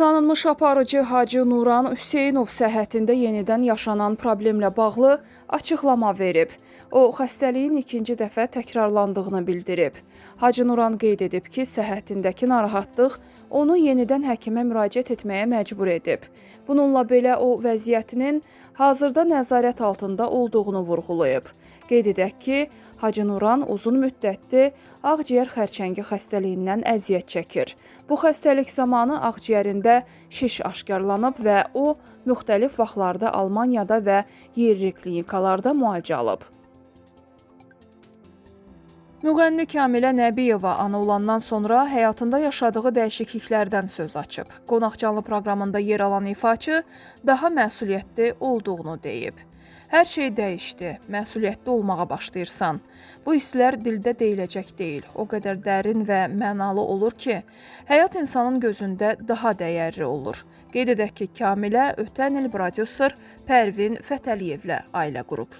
Tanınmış aparıcı Hacı Nuran Hüseynov səhhətində yenidən yaşanan problemlə bağlı açıqlama verib. O, xəstəliyin ikinci dəfə təkrarlandığını bildirib. Hacı Nuran qeyd edib ki, səhhətindəki narahatlıq onu yenidən həkimə müraciət etməyə məcbur edib. Bununla belə o, vəziyyətinin hazırda nəzarət altında olduğunu vurğulayıb. Qeyd edək ki, Hacı Nuran uzun müddətdir ağciyər xərçəngi xəstəliyindən əziyyət çəkir. Bu xəstəlik zamanı ağciyərində şiş aşkarlanıb və o, müxtəlif vaxtlarda Almaniyada və yerli klinikalarda müalicə alıb. Müğənni Kamilə Nəbiyeva ana olandan sonra həyatında yaşadığı dəyişikliklərdən söz açıb. Qonaqcanlı proqramında yer alan ifaçı daha məsuliyyətli olduğunu deyib. Hər şey dəyişdi, məsuliyyətli olmağa başlayırsan. Bu hisslər dildə deyiləcək deyil, o qədər dərin və mənalı olur ki, həyat insanın gözündə daha dəyərli olur. Qeyd edək ki, Kamilə ötən il prodüser Pərvin Fətəliyevlə ailə qurub.